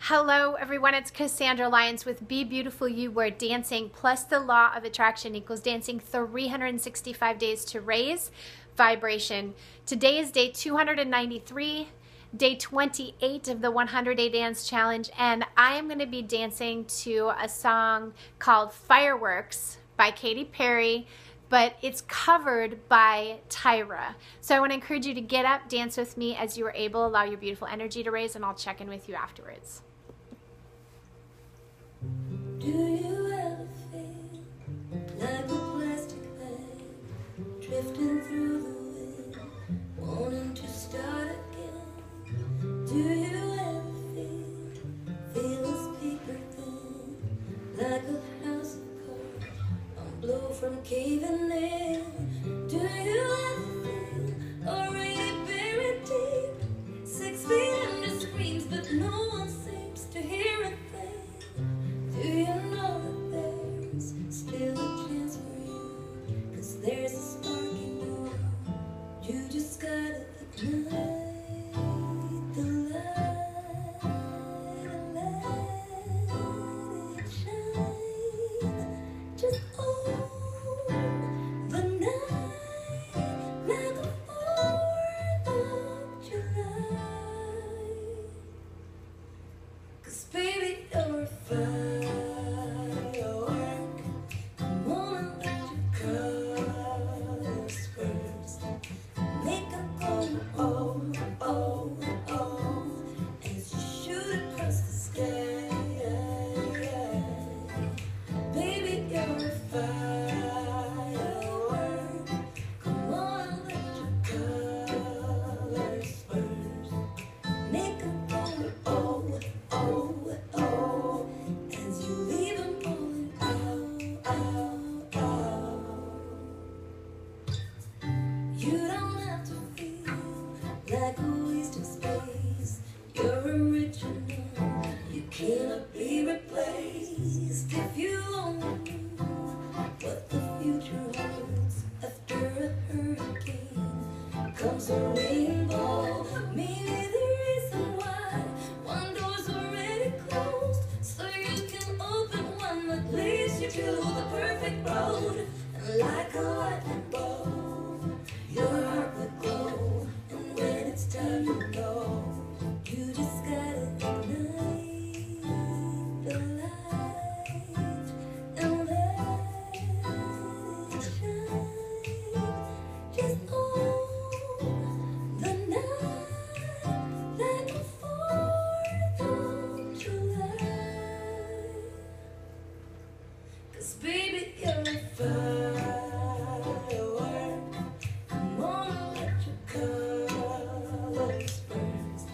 Hello everyone, it's Cassandra Lyons with Be Beautiful You, where dancing plus the law of attraction equals dancing 365 days to raise vibration. Today is day 293, day 28 of the 100-day dance challenge, and I am going to be dancing to a song called Fireworks by Katy, but it's covered by Thyra. So I want to encourage you to get up, dance with me as you are able, allow your beautiful energy to raise, and I'll check in with you afterwards. Do you ever feel like a plastic bag drifting through the wind, wanting to start again? Do you ever feel this paper thin, like a house of cards on blow from caving in? Do you ever feel already buried deep, 6 feet under screams, but no one seems to hear a thing? Do you know that there's still a chance for you? 'Cause there's a spark in you. You just gotta ignite the light and let it shine. Just own the night like a 4th of July. 'Cause baby, you're a fire. Like a waste of space, you're original, you cannot be replaced. If you only knew what the future holds after a hurricane comes a rainbow. Maybe the reason why one door's already closed, so you can open one that leads you to the perfect road. And like a lightning bolt, your heart would glow. It's time to go. You just gotta ignite the light and let it shine. Just own the night like a 4th of July. 'Cause baby, you're a firework. Come on, let your colors burst.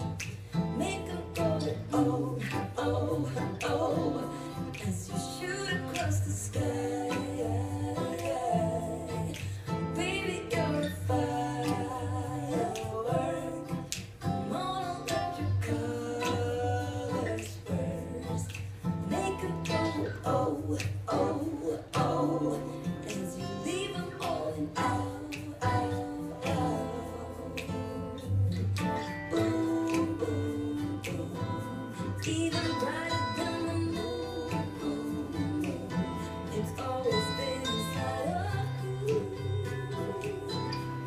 Make them go, oh, oh, oh, as you shoot across the sky. Baby, you're a firework. Come on, let your colors burst. Make them go, oh, oh, oh, as you leave them all in out. Even brighter than the moon, it's always been inside of you,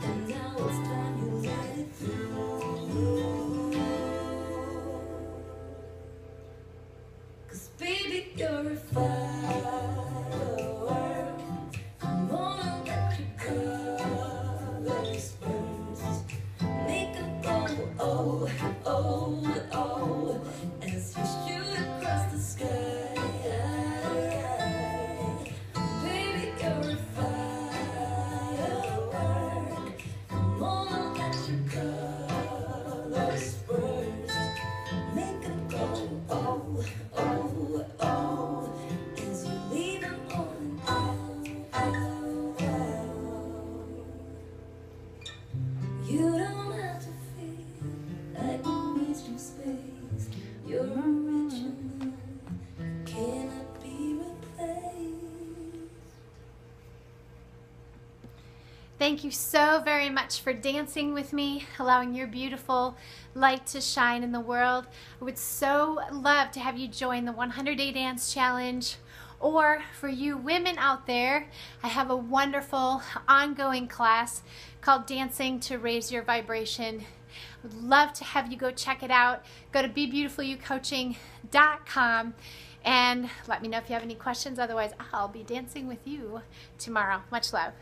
and now it's time you let it through. 'Cause baby, you're a firework. Come on, let your colors burst. Make them go, oh, oh, oh, as you shoot across the sky. Baby, you're a firework. Come on, let your colors burst. Make them go, oh, oh, oh, as you leave them on out. You don't have to feel like a waste of space. Thank you so very much for dancing with me, allowing your beautiful light to shine in the world. I would so love to have you join the 100-Day Dance Challenge. Or for you women out there, I have a wonderful ongoing class called Dancing to Raise Your Vibration. I would love to have you go check it out. Go to BeBeautifulYouCoaching.com and let me know if you have any questions. Otherwise, I'll be dancing with you tomorrow. Much love.